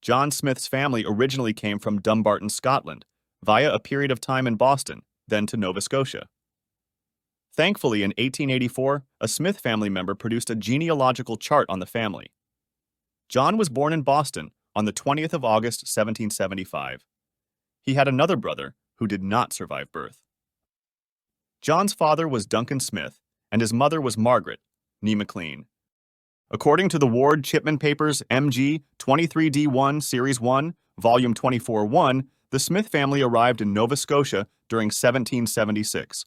John Smith's family originally came from Dumbarton, Scotland, via a period of time in Boston, then to Nova Scotia. Thankfully, in 1884, a Smith family member produced a genealogical chart on the family. John was born in Boston on the 20th of August, 1775. He had another brother who did not survive birth. John's father was Duncan Smith, and his mother was Margaret, née McLean. According to the Ward Chipman Papers MG 23D1 Series 1, Volume 24-1, the Smith family arrived in Nova Scotia during 1776.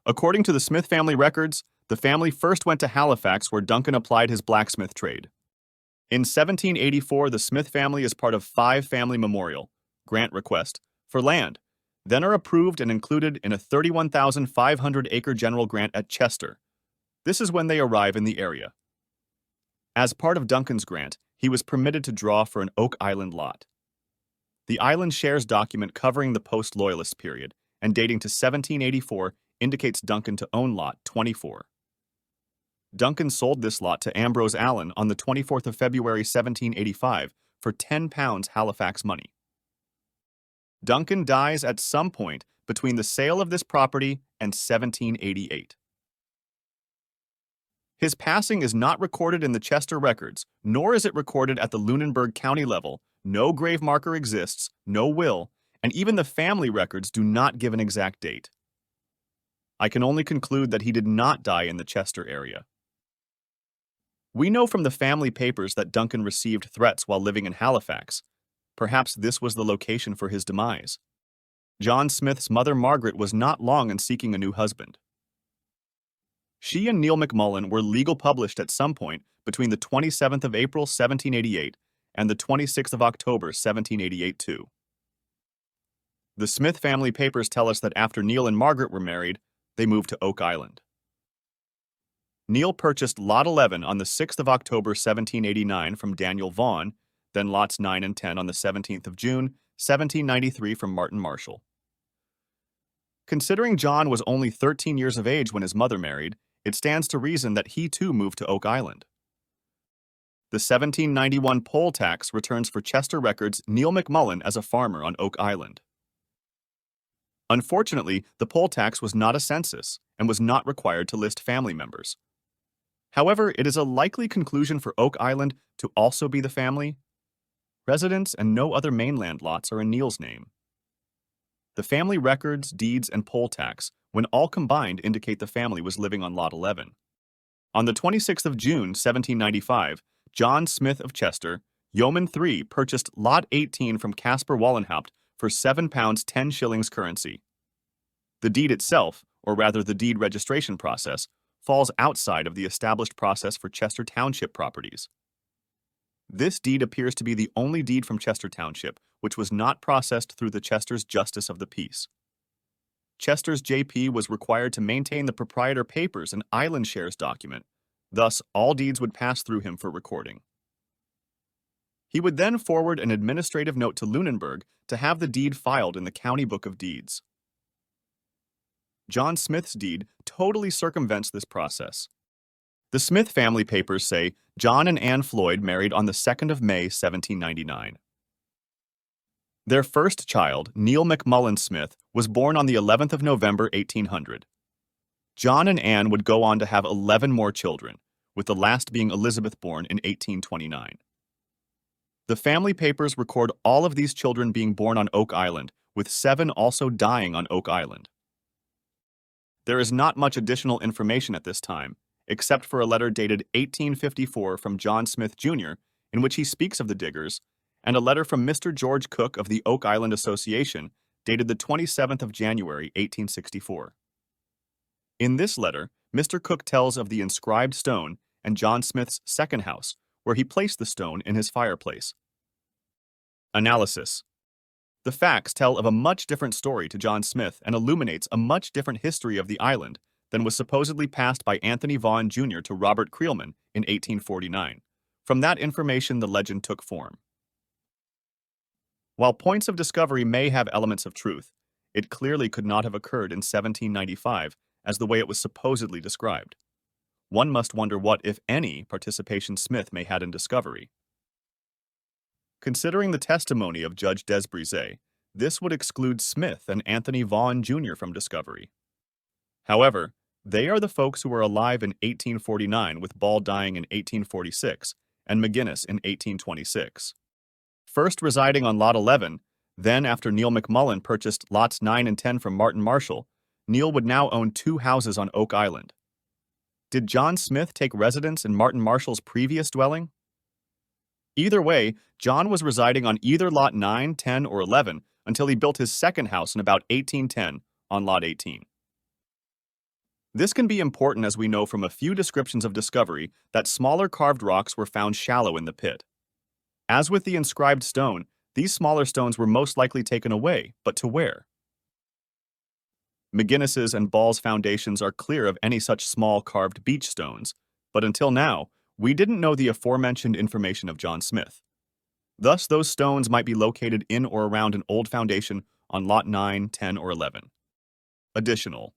According to the Smith family records, the family first went to Halifax where Duncan applied his blacksmith trade. In 1784, the Smith family is part of 5 family memorial, grant request, for land, then are approved and included in a 31,500-acre general grant at Chester. This is when they arrive in the area. As part of Duncan's grant, he was permitted to draw for an Oak Island lot. The island shares document covering the post-Loyalist period and dating to 1784 indicates Duncan to own lot 24. Duncan sold this lot to Ambrose Allen on the 24th of February 1785 for £10 Halifax money. Duncan dies at some point between the sale of this property and 1788. His passing is not recorded in the Chester records, nor is it recorded at the Lunenburg County level. No grave marker exists, no will, and even the family records do not give an exact date. I can only conclude that he did not die in the Chester area. We know from the family papers that Duncan received threats while living in Halifax. Perhaps this was the location for his demise. John Smith's mother Margaret was not long in seeking a new husband. She and Neil McMullen were legal published at some point between the 27th of April 1788 and the 26th of October 1788 too. The Smith family papers tell us that after Neil and Margaret were married, they moved to Oak Island. Neil purchased Lot 11 on the 6th of October 1789 from Daniel Vaughan, then Lots 9 and 10 on the 17th of June 1793 from Martin Marshall. Considering John was only 13 years of age when his mother married, it stands to reason that he too moved to Oak Island. The 1791 poll tax returns for Chester records Neil McMullen as a farmer on Oak Island. Unfortunately, the poll tax was not a census and was not required to list family members. However, it is a likely conclusion for Oak Island to also be the family. Residence and no other mainland lots are in Neil's name. The family records, deeds, and poll tax, when all combined, indicate the family was living on Lot 11. On the 26th of June, 1795, John Smith of Chester, Yeoman 3, purchased Lot 18 from Caspar Wallenhaupt for £7 10 shillings currency. The deed itself, or rather the deed registration process, falls outside of the established process for Chester Township properties. This deed appears to be the only deed from Chester Township which was not processed through the Chester's Justice of the Peace. Chester's JP was required to maintain the proprietor papers and island shares document, thus all deeds would pass through him for recording. He would then forward an administrative note to Lunenburg to have the deed filed in the County Book of Deeds. John Smith's deed totally circumvents this process. The Smith family papers say John and Anne Floyd married on the 2nd of May, 1799. Their first child, Neil McMullen Smith, was born on the 11th of November, 1800. John and Anne would go on to have 11 more children, with the last being Elizabeth born in 1829. The family papers record all of these children being born on Oak Island, with 7 also dying on Oak Island. There is not much additional information at this time, except for a letter dated 1854 from John Smith, Jr., in which he speaks of the diggers, and a letter from Mr. George Cook of the Oak Island Association, dated the 27th of January, 1864. In this letter, Mr. Cook tells of the inscribed stone and John Smith's second house, where he placed the stone in his fireplace. Analysis. The facts tell of a much different story to John Smith and illuminates a much different history of the island than was supposedly passed by Anthony Vaughan Jr. to Robert Creelman in 1849. From that information, the legend took form. While points of discovery may have elements of truth, it clearly could not have occurred in 1795 as the way it was supposedly described. One must wonder what, if any, participation Smith may have had in discovery. Considering the testimony of Judge Desbrizet, this would exclude Smith and Anthony Vaughan Jr. from discovery. However, they are the folks who were alive in 1849 with Ball dying in 1846 and McGinnis in 1826. First residing on Lot 11, then after Neil McMullen purchased Lots 9 and 10 from Martin Marshall, Neil would now own 2 houses on Oak Island. Did John Smith take residence in Martin Marshall's previous dwelling? Either way, John was residing on either Lot 9, 10, or 11 until he built his second house in about 1810 on Lot 18. This can be important as we know from a few descriptions of discovery that smaller carved rocks were found shallow in the pit. As with the inscribed stone, these smaller stones were most likely taken away, but to where? McGinnis's and Ball's foundations are clear of any such small carved beach stones, but until now, we didn't know the aforementioned information of John Smith. Thus, those stones might be located in or around an old foundation on Lot 9, 10, or 11. Additional.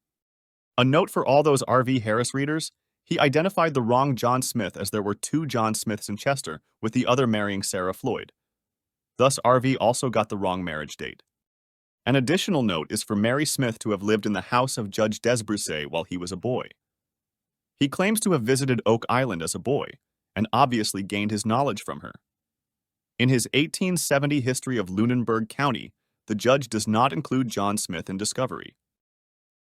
A note for all those R.V. Harris readers, he identified the wrong John Smith as there were 2 John Smiths in Chester, with the other marrying Sarah Floyd. Thus, R.V. also got the wrong marriage date. An additional note is for Mary Smith to have lived in the house of Judge Desbrizet while he was a boy. He claims to have visited Oak Island as a boy, and obviously gained his knowledge from her. In his 1870 history of Lunenburg County, the judge does not include John Smith in discovery.